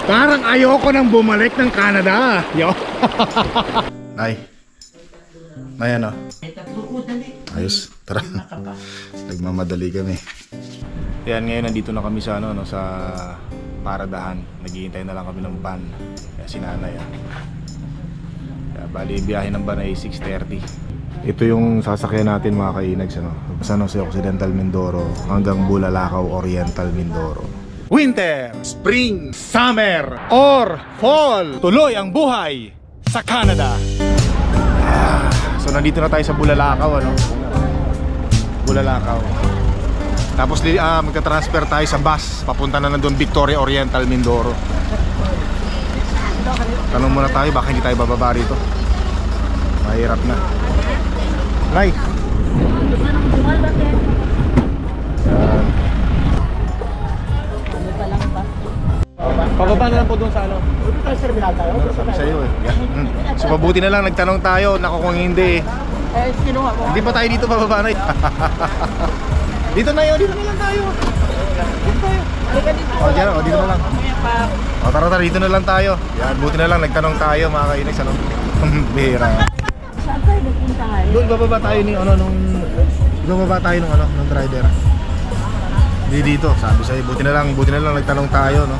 Parang ayoko nang bumalik ng Canada. Yo. Nay. Nay ano? Ayos. Tara. Nagmamadali kami. Yan, ngayon nandito na kami sa ano, no, sa paradahan. Naghihintay na lang kami ng van. Kaya si nanay. Kaya bali biyahe ng van ay 6:30. Ito yung sasakyan natin mga kainags, ano? San Jose Occidental Mindoro hanggang Bulalakaw Oriental Mindoro. Winter, spring, summer, or fall. Tuloy ang buhay sa Canada. So nandito na tayo sa Bulalakaw, ano? Bulalakaw. Tapos magta-transfer tayo sa bus. Papunta na doon Victoria Oriental Mindoro. Tanong muna tayo, baka hindi tayo bababa rito. Mahirap na. Nay. Pababa na lang po doon sa ano. Sabi sa'yo eh. So mabuti na lang nagtanong tayo. Naku kung hindi hindi pa tayo dito pababa na. Dito na yun, dito na lang tayo. Dito tayo. O dyan, o dito na lang. O tara, dito na lang tayo. Yan, buti na lang nagtanong tayo mga kainis. Ano? Bihira. Saan tayo nagpunta ngayon? Doon bababa tayo ni ano nung bababa tayo nung ano nung driver. Di dito, sabi sa'yo, buti na lang nagtanong tayo, no.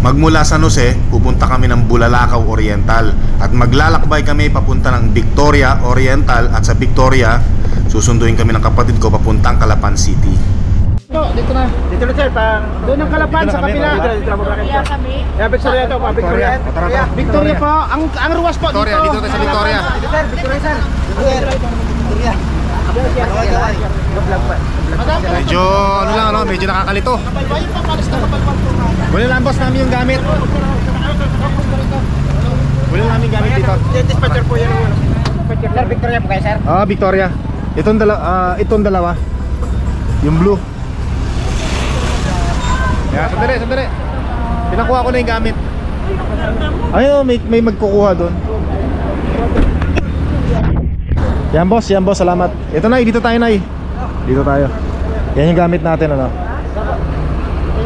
Magmula San Jose, pupunta kami ng Bulalakaw Oriental at maglalakbay kami papunta ng Victoria Oriental at sa Victoria susunduin kami ng kapatid ko papuntang Calapan City. Dito na sir, doon ang Calapan sa kapila. Dito kami. Yeah, Victoria to, Victoria. Victoria po, ang ruwas po dito. Dito tayo sa Victoria. Victoria sir. Victoria. Medyo ano lang, no? Medyo nakakalito. Wala lang boss namin yung gamit. Wala namin gamit dito. Dispatcher po yan. Sir, Victoria po kayo sir? Ah, Victoria. Itong dalawa. Yung blue. Yeah, sandali. Pinakuha ko na yung gamit. Ayun, may magkukuha doon. Yan boss, salamat. Ito Nay, dito tayo Nay. Dito tayo. Yan yung gamit natin ano.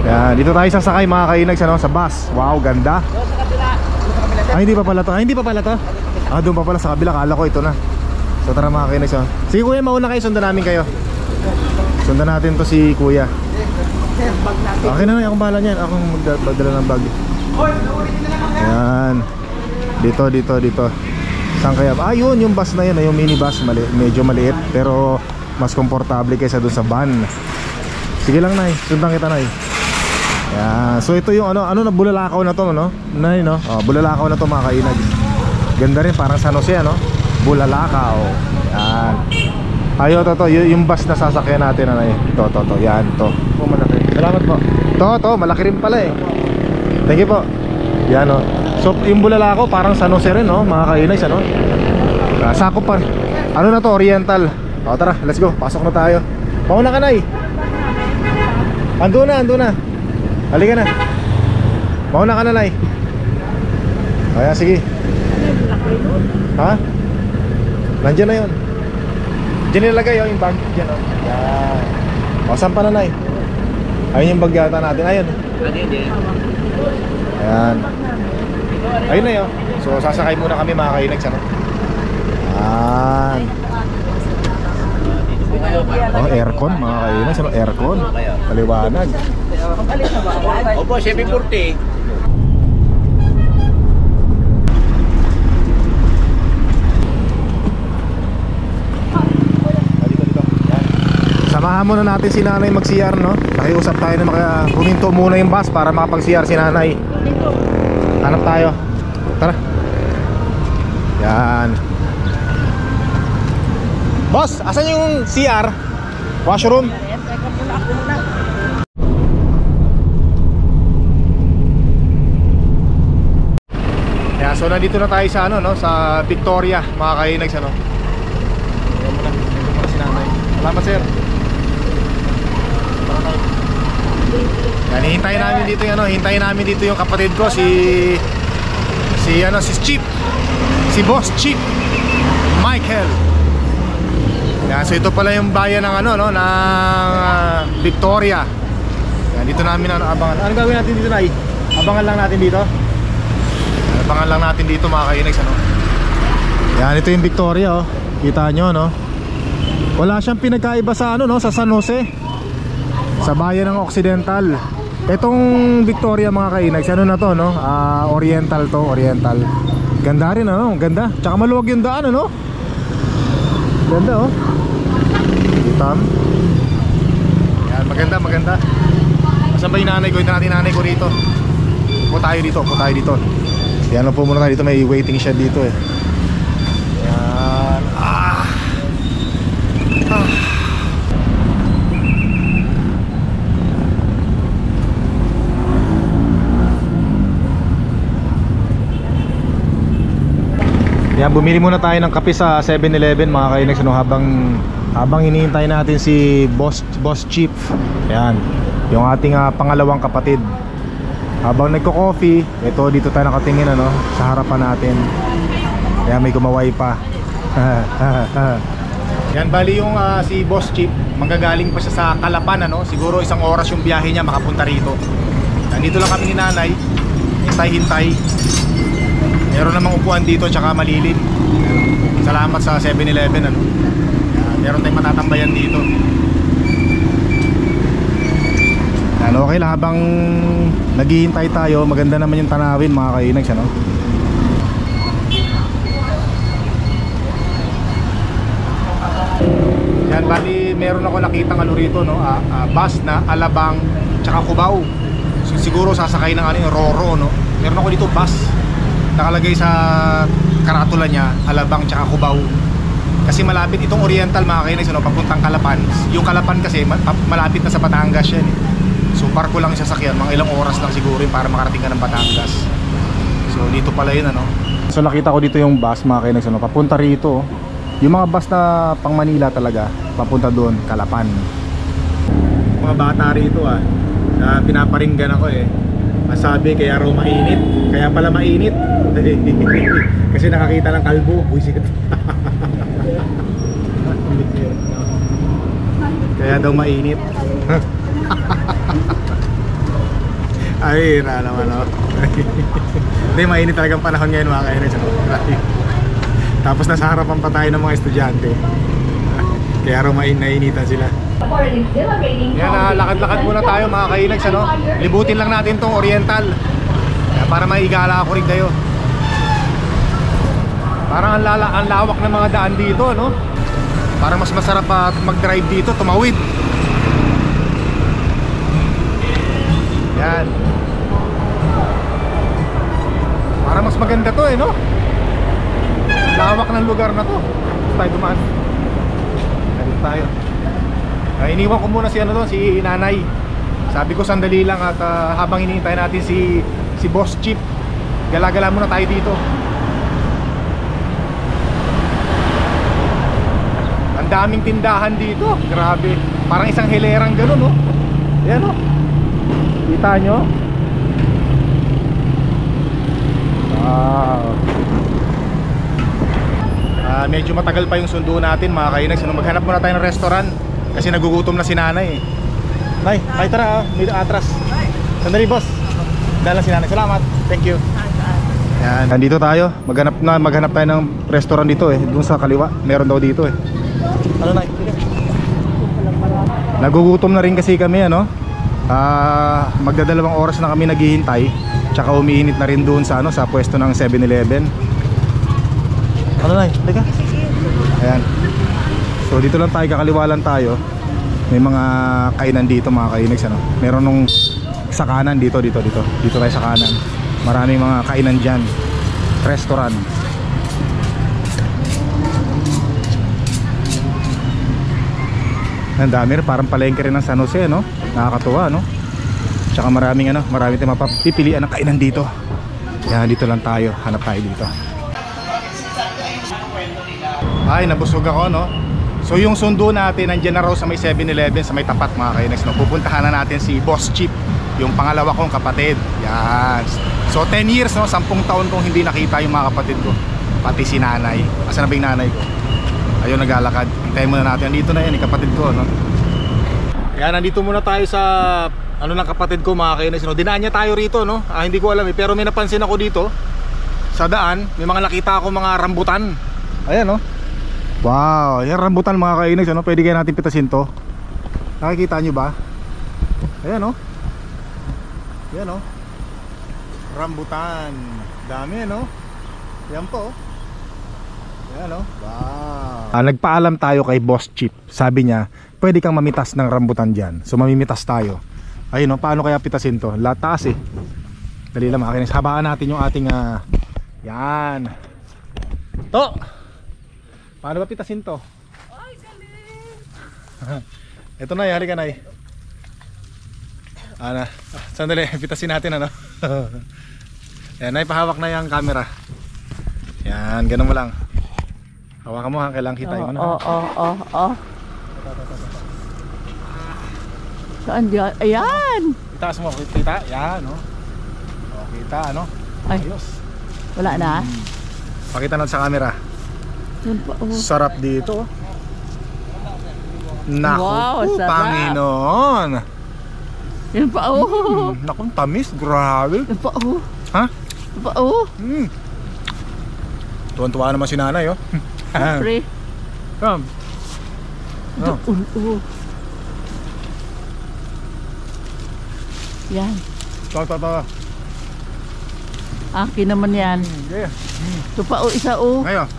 Yan, dito tayo sasakay mga kainags ano, sa bus. Wow, ganda. Ay, hindi pa pala to. Ah, doon pa pala sa kabila, kala ko ito na. So tara mga kainags ano. Sige kuya, mauna kayo, sundan namin kayo. Sundan natin to si kuya. Okay na akong bahala niyan. Akong magdadala ng bag. Ayan. Dito. Saan kaya? Ah, yun, yung bus na yun, yung minibus, medyo maliit pero mas komportable kaysa doon sa van. Sige lang Nay, sundan kita Nay. Yeah. So ito yung ano na Bulalakaw na to, no? Nay, no? Oh, Bulalakaw na to mga kainag. Ganda rin, parang San Jose, ano? Bulalakaw. Yan. Ayo to, yung bus na sasakyan natin Nay. Ito. Yan, to. Oh, malaki. Salamat po. To, malaki rin pala eh. Thank you po. Yan o. So yung Bulalakaw parang San Jose rin, no? Mga kainags, ano? Sakop pa. Ano na to? Oriental. O tara, let's go. Pasok na tayo. Mauna ka Nay. Ando na. Halika na. Mauna ka na Nay. Kaya sige. Ha? Nandiyan na yun. Diyan nilagay yung bag. Diyan o. Yan. O saan pa na Nay? Ayun yung bag yata natin. Ayun. Ayan. Ayun na yun. So sasakay muna kami mga kainags, ano? Ayan. Oh, aircon mga kainags, ano? Aircon. Paliwanag. Opo, 740. Samahan muna natin si nanay mag-CR, no? Nakiusap tayo na huminto muna yung bus para makapag-CR si nanay. Hanap tayo. Tara. Yan. Boss, asan yung CR? Washroom? Yeah, so nandito na tayo sa ano, no? Sa Victoria, mga kainags, ano? Ito muna si nanay. Salamat sir. Yan, hintayin namin dito yung kapatid ko si Chip. Si Boss Chip Michael. Yan, so ito pala yung bayan ng ng Victoria. Yan, dito namin abangan. Ano gagawin natin dito, Nay? Abangan lang natin dito. Abangan lang natin dito mga kainags, ano. Yan, ito yung Victoria, oh. Kita nyo, no? Wala siyang pinagkaiba sa ano, no? Sa San Jose, sa bayan ng Occidental. Itong Victoria mga kainags, ano na to, no? Oriental to, Oriental. Ganda rin, ano? Ganda. Tsaka maluwag yung daan, ano? Ganda, oh. Itam. Yan, maganda, maganda. Saan ba yung nanay ko? Ito natin nanay ko rito. Upo tayo dito, upo tayo dito. Yan lang po muna tayo dito. May waiting shed dito eh. Yan. Yan, bumili muna tayo ng kape sa 7-Eleven mga kainags, ano, habang hinihintay natin si Boss Chief. Yan, yung ating pangalawang kapatid. Habang nagko-coffee, ito dito tayo nakatingin, ano, sa harapan natin. Yan, may kumaway pa. Yan, bali yung si Boss Chief, manggagaling pa siya sa Calapan, ano. Siguro isang oras yung biyahe niya makapunta rito. Nandito lang kami ni nanay, hintay-hintay. Meron namang upuan dito tsaka malilim. Salamat sa 7-Eleven, ano. Meron tayong matatambayan dito. Yan, okay lang, habang naghihintay tayo, maganda naman yung tanawin mga kainags, ano. Yan, bali meron ako nakitang ano rito, no, bus na Alabang tsaka Cubao. Siguro sasakay ng ano, yung Roro, no. Meron ako dito bus, nakalagay sa karatula niya Alabang tsaka Cubao. Kasi malapit itong Oriental mga kainags, ano, papuntang Calapan. Yung Calapan kasi malapit na sa Batangas yan eh. So barko lang yung sasakyan, mga ilang oras lang siguro para makarating ka ng Batangas. So dito pala yun, ano. So nakita ko dito yung bus mga kainags, ano, papunta rito. Yung mga bus na pang Manila talaga, papunta doon, Calapan. Mga bata rito na pinaparinggan ako eh. Masabi kaya raw mainit. Kaya pala mainit. Kasi nakakita ng kalbo. Buisit. Kaya daw mainit. Ay, na naman, no. Hindi, mainit talagang panahon ngayon mga kainags. Tapos nasa harapan pa tayo ng mga estudyante. Kaya raw nainitan sila. Yan, lakad-lakad muna tayo mga kainags, ano. Libutin lang natin tong Oriental para maigala ako rin kayo. Parang ang lawak ng mga daan dito, no. Para mas masarap pa mag-drive dito, tumawid. Yan. Para mas maganda to eh, no. Lawak ng lugar na to. Tayo dumaan. Dito tayo. Iniwan ko muna si ano doon, si nanay. Sabi ko sandali lang at habang hinihintay natin si Boss Chief, gala-gala muna tayo dito. Ang daming tindahan dito, grabe. Parang isang hilerang gano'n, no. Yan, no. Kita nyo? Wow. Medyo matagal pa yung sundo natin mga kainags. Maghanap muna tayo ng restaurant kasi nagugutom na si nanay eh. Nay, tayo tara, may atras. Sandali boss, dala si nanay. Salamat, thank you. Yan, nandito tayo, maghanap tayo ng restaurant dito eh. Doon sa kaliwa, meron daw dito eh. Ano nay? Nagugutom na rin kasi kami, ano. Magdadalawang oras na kami naghihintay. Tsaka umiinit na rin doon sa, ano, sa pwesto ng 7-Eleven. Ano nay? Teka. Ayan. So dito lang tayo, kakaliwa lang tayo. May mga kainan dito mga kainags, ano. Meron nung sa kanan dito tayo sa kanan. Maraming mga kainan dyan. Restaurant. Ang dami rin, parang palengke rin ng San Jose, no? Nakakatuwa, no? Tsaka marami tayong mapapipilian ng kainan dito. Kaya dito lang tayo, hanap tayo dito. Ay, nabusog ako, no? So yung sundo natin, nandiyan na raw sa may 7-Eleven, sa may tapat mga kainags, no? Pupuntahan na natin si Boss Chief, yung pangalawa kong kapatid. Yan. So 10 years, no? 10 taon kong hindi nakita yung mga kapatid ko. Pati si nanay. Asan na ba yung nanay ko? Ayun, naglalakad. Hintayin muna natin. Nandito na yan, yung kapatid ko, no? Yan, nandito muna tayo sa ano ng kapatid ko mga kainis, no? Dinaan niya tayo rito, no? Hindi ko alam eh, pero may napansin ako dito sa daan, may mga nakita ako mga rambutan. Ayan, no? Wow, yan rambutan mga kainis, ano? Pwede kaya natin pitasin to. Nakikita nyo ba? Ayan, no? Yan, no? Rambutan. Dami, no? Yan po, yan, no? Wow. Nagpaalam tayo kay Boss Chip. Sabi niya, pwede kang mamitas ng rambutan dyan. So mamimitas tayo. Ayun, no? Paano kaya pitasin to? Lataas eh. Dali lang mga kainis. Habaan natin yung ating yan. To! Paano ba pitasin to? Ay, galing! Ito na, halika na. Sandali, pitasin natin ano. Ayan, pahawak na yung camera. Yan, ganun mo lang. Hawakan mo ha, kailangan kita mo na. Oo. Saan diyan? Ayan! Itaas mo, kita. Yan, no? O, kita, ano? Ay. Ayos. Wala na? Pakita natin sa camera. Yun pa, Sarap dito. Naku, Wow, sarap. Panginoon. Yun pa, Naku, tamis, grabe. Yun pa, Ha? Yun pa, Tuwan-tuwa naman si nanay, oh. Pre. Come. Oh. Yan. Tawa. Akin naman yan. Yeah. Ito pa, isa, Ngayon.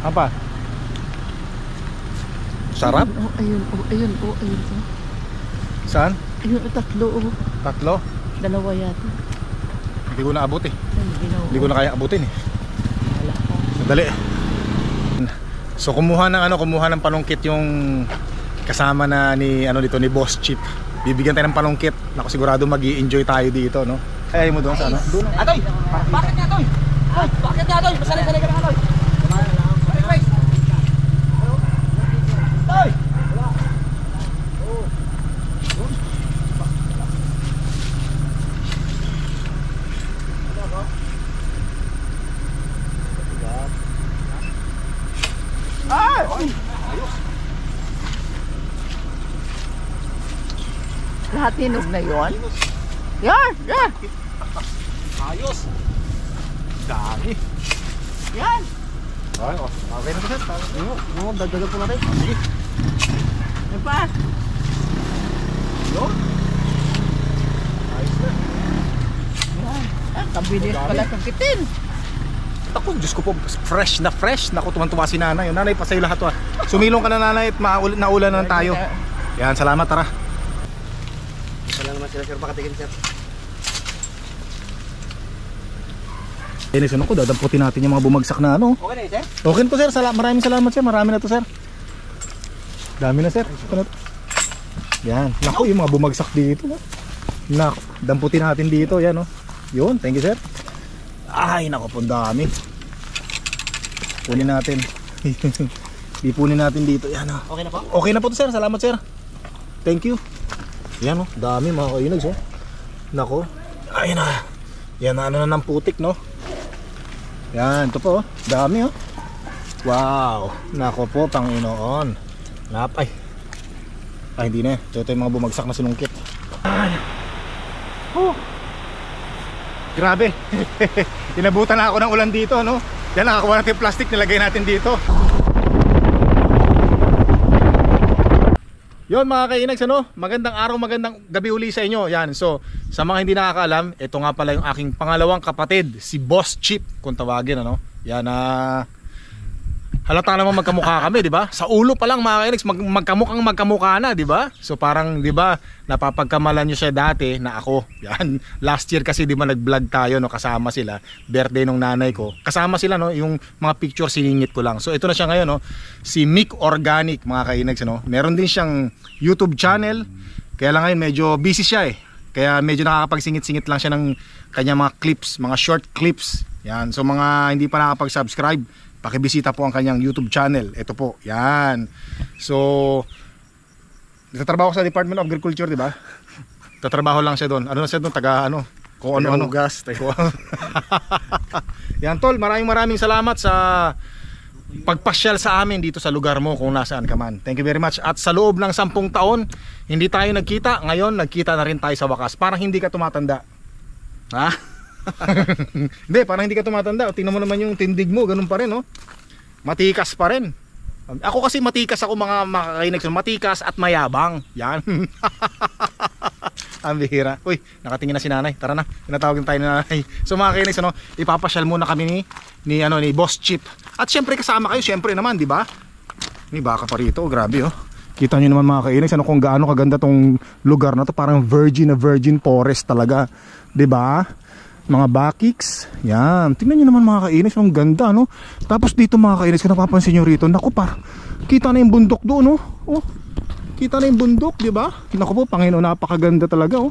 Apa? Sarap? Ayun. Saan? Ayun, tatlo, Tatlo? Dalawa yata. Hindi ko naabot eh. Hindi ko na kaya abutin eh. Wala ka. Dali. So kumuha ng panungkit yung kasama na ni ni Boss Chip. Bibigyan tayo ng panungkit. Naku, sigurado magi-enjoy tayo dito, no? Ayaw mo doon sa ano? Doon. Atoy! Bakit nga, Atoy? Bakit nga, Atoy? Masanay-sanay ka na, Atoy. Atoy! Lahat hinog na yun? Yan! Ayos! Dami! Yan! Okay na to, sir. Dagdagan po natin. Sige. Yan pa! Yun. Ayos na. Yan! Kabilis pala sa kitin! Ako, Diyos ko po, fresh. Naku, tuwan-tuwa si nanay. Nanay, pa sa'yo lahat to. Sumilong ka na nanay at naulan na tayo. Yan, salamat, tara. Isa lang naman sila, sir. Pakatigin, sir. Ano ko, dadamputin natin yung mga bumagsak na ano. Okay na yun, sir? Okay na to, sir. Maraming salamat, sir. Marami na to, sir. Dami na, sir. Ito na to. Yan. Naku, yung mga bumagsak dito. Naku, damputin natin dito. Yan, oh. Yun, thank you, sir. Ay, naku po, dami. Punin natin. Ipunin natin dito. Yan, oh. Okay na po? Okay na po to, sir. Salamat, sir. Thank you. Yan, oh. Dami, mga kainags, oh. Naku. Ayun na. Yan, ano na ng putik, no? Yan, ito po, dami oh. Wow, nako po, Panginoon. Napay. Ay, hindi na. Ito yung mga bumagsak na sinungkit. Ay. Oh. Grabe. Inabutan na ako ng ulan dito, no? Yan, nakakuha natin yung plastic, nilagay natin dito. Yon mga kainags, ano? Magandang araw, magandang gabi uli sa inyo. Yan, so sa mga hindi nakakaalam, ito nga pala yung aking pangalawang kapatid, si Boss Chip, kung tawagin, ano? Yan, halata naman magkamukha kami, di ba? Sa ulo pa lang mga kainags, magkamukha na, di ba? So parang, di ba, napapagkamalan nyo siya dati na ako. Yan, last year kasi, di ba, nag-vlog tayo, no? Kasama sila, birthday nung nanay ko. Kasama sila, no? Yung mga picture siningit ko lang. So ito na siya ngayon, no? Si Mick Organic, mga kainags, no? Meron din siyang YouTube channel. Kaya lang ngayon medyo busy siya eh. Kaya medyo nakakapagsingit-singit lang siya ng kanya mga clips, mga short clips. Yan, so mga hindi pa nakapag-subscribe, pakibisita po ang kanyang YouTube channel. Ito po, yan. So nagtatrabaho sa Department of Agriculture, di ba? Tatrabaho lang siya doon. Ano na siya doon? Taga ano? Kung ano-ano. Gas. Yan tol, maraming salamat sa pagpasyal sa amin dito sa lugar mo kung nasaan ka man. Thank you very much. At sa loob ng 10 taon, Hindi tayo nagkita, ngayon nagkita na rin tayo sa wakas. Parang hindi ka tumatanda. Ha? Hindi, parang hindi ka tumatanda. Tingnan mo naman yung tindig mo, ganun pa rin, no? Matikas pa rin. Ako kasi matikas ako, mga makakainig. Matikas at mayabang. Yan. Ang bihira. Uy, nakatingin na si nanay. Tara na, tinatawag tayo ni nanay. So mga kainis, ano, ipapasyal muna kami ni Boss Chip. At syempre kasama kayo, syempre naman, di ba? May baka pa rito, grabe oh. Kita nyo naman mga kainis, ano, kung gaano kaganda tong lugar na to. Parang virgin forest talaga, di ba? Mga bakiks, yan. Tingnan nyo naman mga kainis, ang ganda, no? Tapos dito mga kainis, kung napapansin nyo rito, naku pa, kita na yung bundok doon, no? Oh, kita na yung bundok, di ba? Naku po, Panginoon, napakaganda talaga, oh.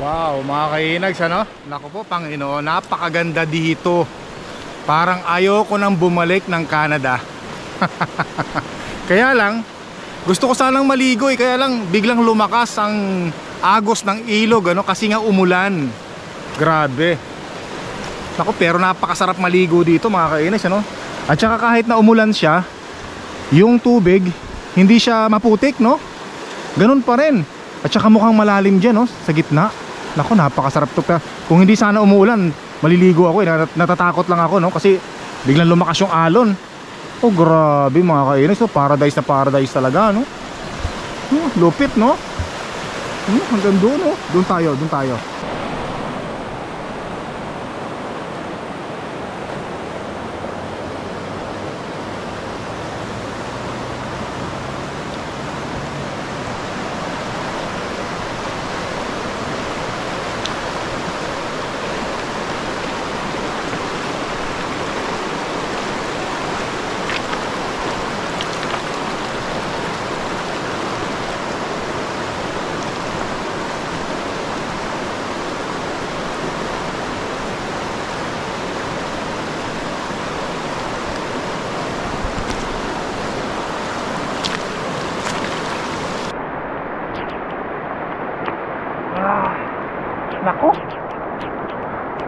Wow, mga kainags, ano? Naku po, Panginoon, napakaganda dito. Parang ayoko nang bumalik ng Canada. Kaya lang, gusto ko sanang maligo eh. Kaya lang, biglang lumakas ang agos ng ilog, ano? Kasi nga umulan. Grabe. Naku, pero napakasarap maligo dito, mga kainags, ano? At saka kahit na umulan siya, yung tubig, hindi siya maputik, no? Ganun pa rin. At saka mukhang malalim dyan, no? Sa gitna. Naku, napakasarap to. Kung hindi sana umuulan, maliligo ako eh. Natatakot lang ako, no? Kasi biglang lumakas yung alon. Oh, grabe mga kainis. So, paradise na paradise talaga, no? Lupit, no? Hanggang doon, no? Doon tayo, doon tayo. Nako,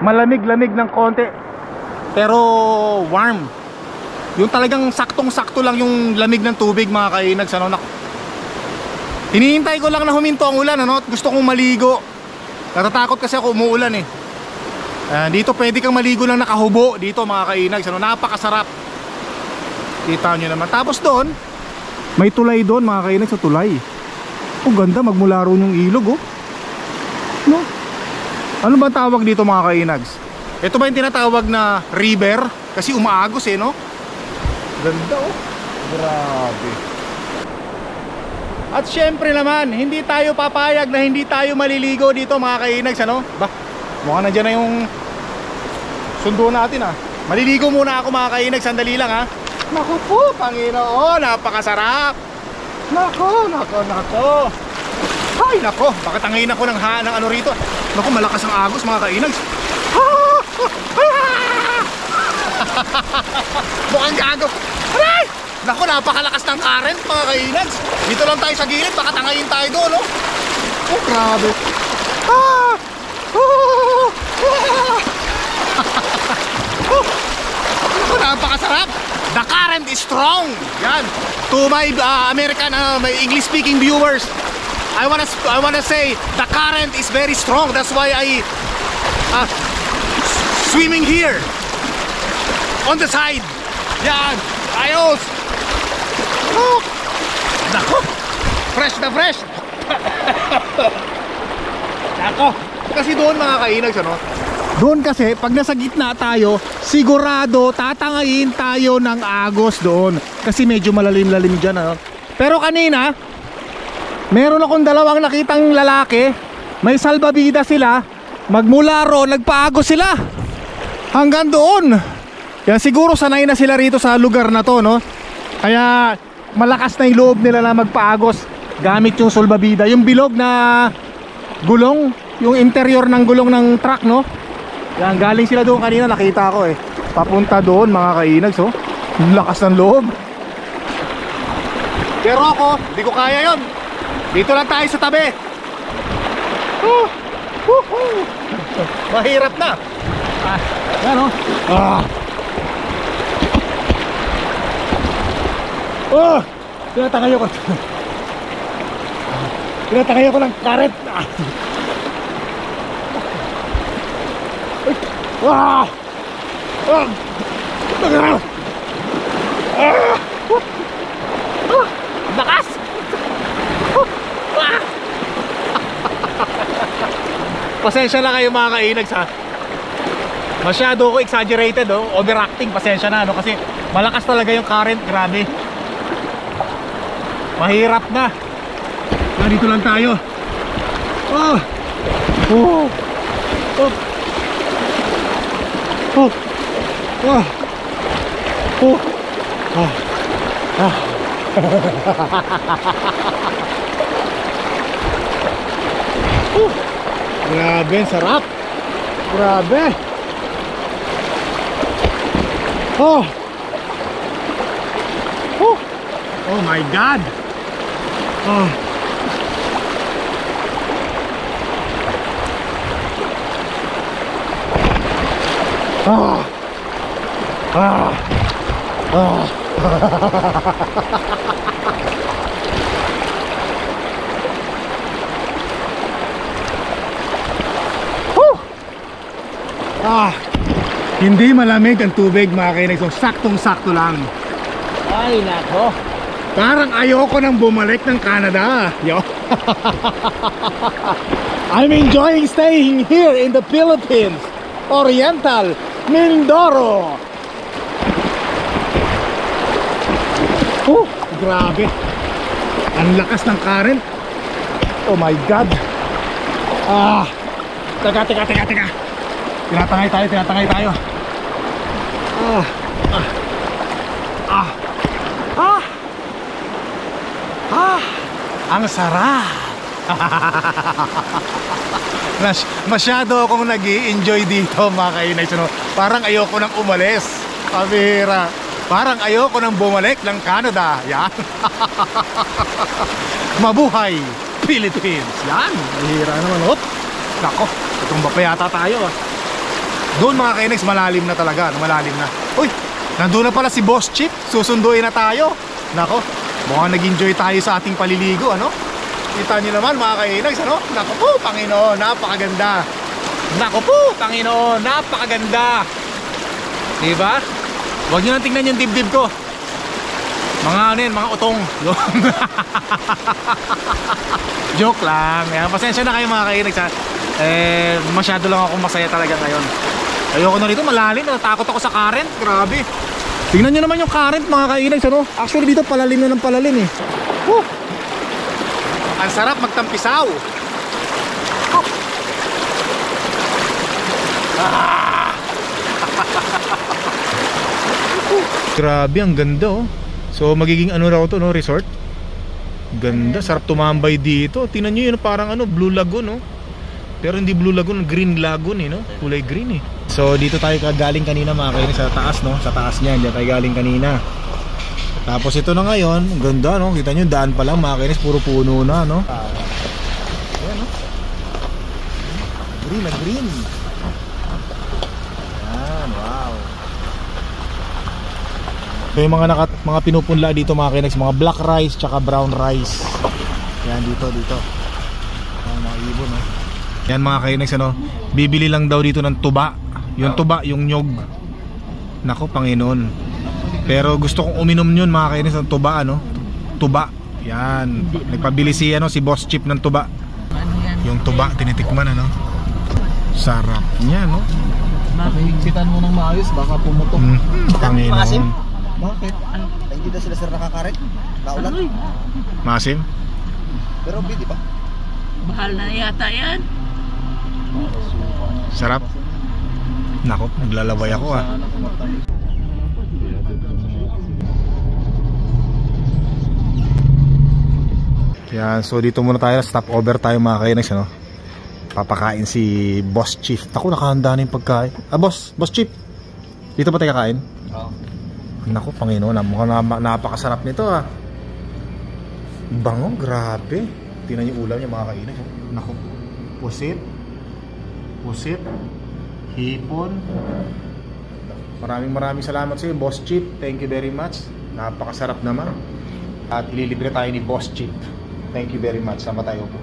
malamig-lamig ng konti, pero warm. Yung talagang saktong-sakto lang yung lamig ng tubig, mga kainags, ano? Nako, hinihintay ko lang na huminto ang ulan, ano? At gusto kong maligo. Natatakot kasi ako umuulan eh. Dito pwede kang maligo lang nakahubo dito, mga kainags, ano? Napakasarap. Kita nyo naman. Tapos doon, may tulay doon, mga kainags, sa tulay. Oh, ganda, magmula roon yung ilog, oh. No? Ano ba tawag dito, mga kainags? Ito ba yung tinatawag na river? Kasi umaagos eh, no? Ganda, oh. Grabe. At syempre naman, hindi tayo papayag na hindi tayo maliligo dito, mga kainags, ano? Bah, mukhang nandiyan na yung sundo natin, ah. Maliligo muna ako, mga kainags, sandali lang, ha. Naku po, Panginoon, napakasarap. Nako, nako, nako. Ay, nako, bakit angin ako ng ano rito? Nako, malakas ang agos, mga kainags. Mukhang gago. Aray! Nako, napakalakas ng current, mga kainags. Dito lang tayo sa gilid, baka tangayin tayo doon, no? Oh, grabe. Nako, napakasarap. The current is strong. Yan. To my American, my English speaking viewers, I wanna say the current is very strong. That's why I swimming here on the side. Yan. Ayos. Oh. Nako. Fresh na fresh. Nako. Kasi doon, mga kainags, ano, Doon kasi pag nasa gitna tayo, sigurado tatangayin tayo ng agos doon kasi medyo malalim-lalim dyan, ano? Pero kanina meron akong dalawang nakitang lalaki, may salbabida sila, magmula roon nagpaagos sila hanggang doon. Yan, siguro sanay na sila rito sa lugar na to, no? Kaya malakas na yung loob nila na magpaagos gamit yung salbabida, yung bilog na gulong, yung interior ng gulong ng truck, no? Yan, galing sila doon kanina, nakita ko eh. Papunta doon mga kainags, oh. Lakas ng loob. Pero ako, hindi ko kaya yon. Dito lang tayo sa tabi. Mahirap na. Yan, oh. Tinatangay ko. Tinatangay ko ng karet. Lakas! Pasensya na kayo mga kainags, ha. Masyado ko exaggerated, oh. Overacting, pasensya na, no? Kasi malakas talaga yung current, grabe. Mahirap na. Dito lang tayo. Grabe, sarap. Grabe. Oh my God. Hindi malamig ang tubig mga kainags, so saktong-sakto lang. Ay, nako. Parang ayoko nang bumalik ng Canada. Yo. I'm enjoying staying here in the Philippines, Oriental Mindoro. Grabe. Ang lakas ng current. Oh my God. Teka. Tinatangay tayo. Ang sarap. Masyado akong nag-i-enjoy dito mga kainags, no? Parang ayoko nang umalis. Pabira. Parang ayoko nang bumalik ng Canada. Yan. Mabuhay Philippines. Yan. Mahira naman. Nako, tutumba pa yata tayo, ah. Doon mga kainags, malalim na talaga. Malalim na. Uy, nandun na pala si Boss Chip. Susunduin na tayo. Nako, mukhang nag-enjoy tayo sa ating paliligo, ano? Kita nyo naman mga kainags, ano? Nako po, Panginoon, napakaganda. Nako po, Panginoon, napakaganda. Diba? Huwag nyo nang tingnan yung dibdib ko. Mga ano yun, mga utong. Joke lang. Ayan, pasensya na kayo mga kainags, ha? Masyado lang ako masaya talaga ngayon. Ayoko na rito, malalim. Natakot ako sa current, grabe. Tingnan nyo naman yung current mga kainags, ano? Actually dito palalim na ng palalim, eh. Ang sarap magtampisaw. Grabe, ang ganda, oh. So magiging ano raw to, no, resort. Ganda, sarap tumambay dito. Tingnan nyo yun, parang ano, Blue Lagoon, no. Pero hindi Blue Lagoon, Green Lagoon, eh, no. Kulay green, eh. So dito tayo galing kanina mga kainags, sa taas, no. Sa taas niyan, diyan tayo galing kanina. Tapos ito na ngayon, ang ganda, no. Kita nyo, daan pa lang mga kainags, puro puno na, no. Ayan, no. Green na green. Ayan, wow. So yung mga pinupunla dito mga kainags, mga black rice tsaka brown rice. Yan dito. Ayan, mga ibon, no. Yan mga kainags, ano, bibili lang daw dito ng tuba. Yung tuba, yung nyog. Nako, Panginoon. Pero gusto kong uminom yun mga kainags ng tuba, ano. Tuba. Yan. Nagpabili si Boss Chip ng tuba. Yung tuba, tinitikman, ano. Sarap niya, no. Higpitan mo ng maayos, baka pumutok. Panginoon. Bakit? Hindi na sila sir nakakaret. Naulan. Masim? Pero di ba? Bahal na yata yan. Sarap. Nako, naglalaway ako ah. Yan, so dito muna tayo, stop over tayo mga kainags, ano? Papakain si Boss Chief. Ako, nakahanda na yung pagkain. Boss Chief, dito pa tayo kakain? Oo. Naku, Panginoon, mukhang napakasarap nito ah. Bango, grabe. Tingnan yung ulam niya mga kainags. Naku, pusit, hipon. Maraming salamat sa iyo, Boss Chief. Thank you very much. Napakasarap naman. At ililibre tayo ni Boss Chief. Thank you very much. Sama tayo po.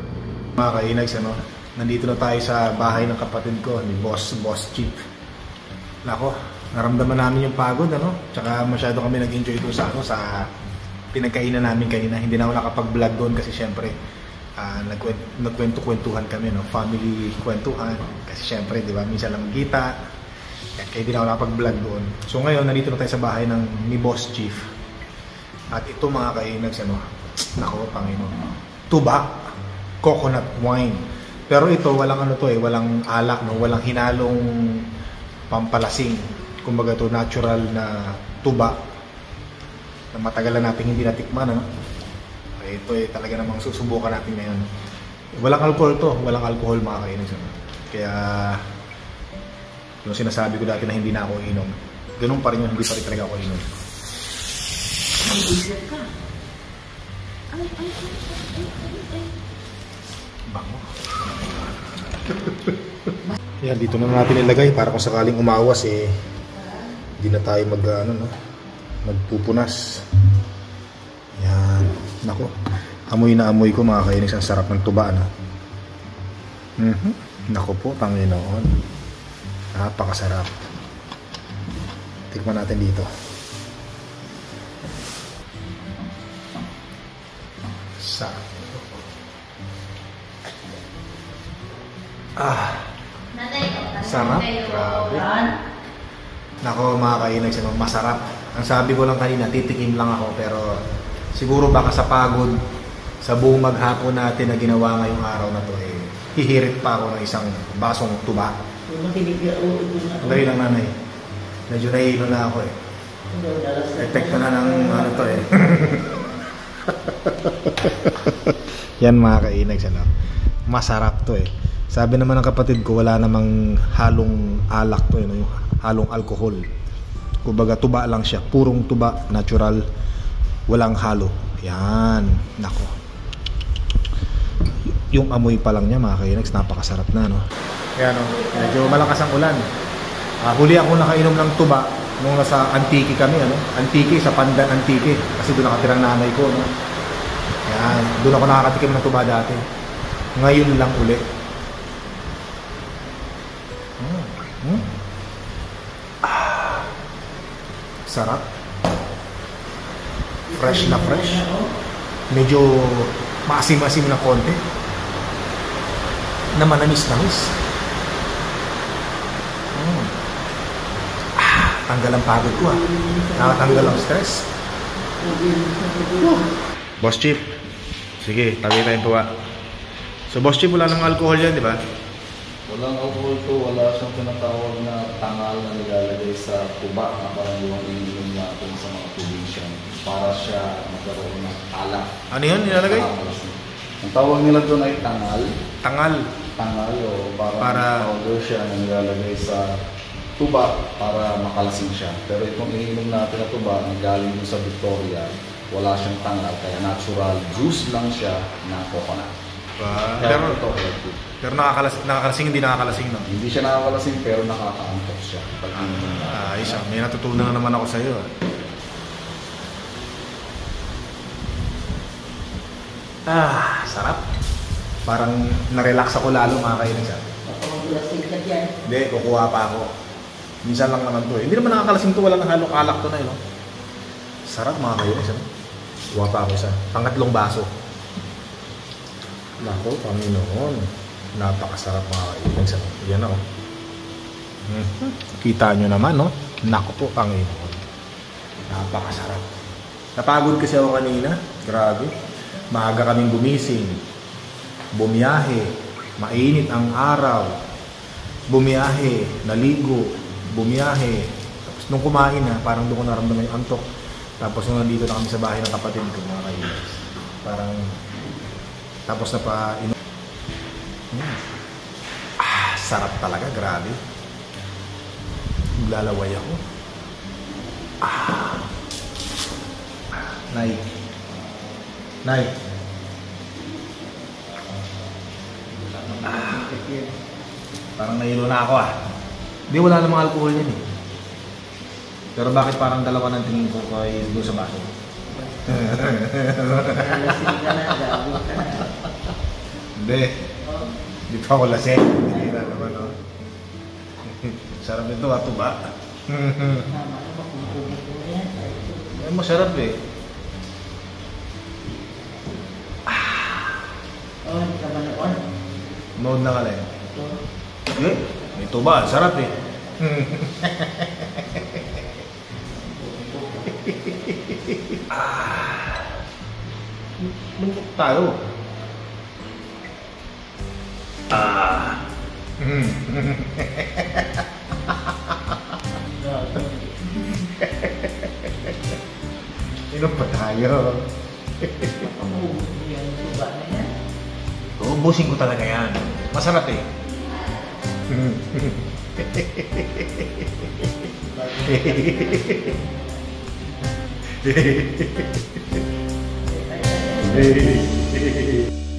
Mga kainags, ano? Nandito na tayo sa bahay ng kapatid ko, ni Boss Chief. Nako, naramdaman namin yung pagod, ano? Tsaka masyado kami nag-enjoy doon sa, sa pinagkainan namin kanina. Hindi na ako nakapag-vlog doon kasi syempre nagkwento-kwentuhan kami, no? Family kwentuhan. Kasi syempre, di ba, minsan lang kita. Kaya hindi na ako nakapag-vlog doon. So ngayon, nandito na tayo sa bahay ni Boss Chief. At ito mga kainags, ano? Nako, Panginoon. Tuba, coconut wine. Pero ito, walang ano to walang alak, no? Walang hinalong pampalasing. Kumbaga to natural na tuba na matagal na natin hindi natikman, ano? Ito talaga namang susubukan natin ngayon. Walang alcohol to, walang alcohol mga kainags. Kaya yung sinasabi ko dati na hindi na ako inom, ganun pa rin yun, hindi pa rin talaga ako inom. Bango. Yan, dito na natin ilagay para kung sakaling umawas hindi na tayo magpupunas. Yan. Nako, amoy na amoy ko mga kainags, ang sarap ng tuba, no? Nako po, Panginoon, napakasarap. Tikman natin dito. Sarap. Sarap. Grabe. Nako mga kainags, masarap. Ang sabi ko lang kanina, titikim lang ako, pero siguro baka sa pagod sa buong maghapon natin na ginawa ngayong araw na to, hihirit pa ako ng isang basong tuba. Ngayon lang nanay, medyo nahihilo na ako epekto na ng ano to Yan mga kainags, ano? Masarap to Sabi naman ng kapatid ko, wala namang halong alak to yung halong alcohol. Kumbaga tuba lang siya, purong tuba, natural, walang halo. Yan, nako. Yung amoy pa lang niya mga kainags, napakasarap na, no? Kaya no, medyo malakas ang ulan. Huli ako nakainom ng tuba nung nasa Antique kami, ano? Antique, sa Pandan Antique. Kasi doon nakatirang nanay ko, no? Yan, doon ako nakakatikim ng tuba dati. Ngayon lang uli. Sarap. Fresh na fresh. Medyo maasim-asim na konti. Na manamis-namis. Tanggal ang pagod ko nakatanggal ang stress. Boss Chief, sige, tabi tayong tuwa. So Boss Chief, wala namang alcohol yan, di ba? Walang alcohol to, wala siyang tinatawag na tangal na nilalagay sa tuba na parang yung iniinom natin sa mga probinsya para siya magkaroon ng alak. Ano yun nilalagay? Ang tawag nila doon ay tangal. Tangal o para powder siya na nilalagay sa tuba para makalasing siya. Pero itong iniinom natin na tuba na galing doon sa Victoria, wala siyang tangal, kaya natural juice lang siya na coconut. Pero nakakalasing, hindi nakakalasing, no? Hindi siya nakakalasing pero nakakaantok siya. Ayos, may natutunan na naman ako sa iyo. Sarap. Parang na-relax ako lalo mga kainags. Hindi, kukuha pa ako. Minsan lang naman to Hindi naman nakakalasing to, walang halong alak to na no? Sarap mga kainags. Kuha pa ako sa pangatlong baso. Nako, Panginoon. Napakasarap mga kainags. Yan Kita nyo naman, no? Naku po, ang napakasarap. Napagod kasi ako kanina. Grabe. Maaga kaming gumising. Bumiyahe. Mainit ang araw. Bumiyahe. Naligo. Bumiyahe. Tapos nung kumain na, parang doon ko naramdaman yung antok. Tapos nung nandito na kami sa bahay ng kapatid ko, mga kaibigan. Parang, tapos na pa, sarap talaga, grabe. Maglalaway ako. Nay. Nay. Parang nahilo na ako Hindi, wala namang alcohol yan eh. Pero bakit parang dalawa ng tingin ko kay doon sa baso? Nalasing ka na, gago ka na. Hindi. Hindi pa ako lasing. Hindi na naman, no? Sarap nito, ato ba? Tama na ba kung kubo yan? Ay, masarap eh. Oh, hindi ka manoon. Nood na ka lang. Eh, ito ba? Sarap eh. Lungkot tayo. Inom pa tayo. Makamubo yan, tuba na yan. Uubusin ko talaga yan. Masarap eh. Ay, ay, ay.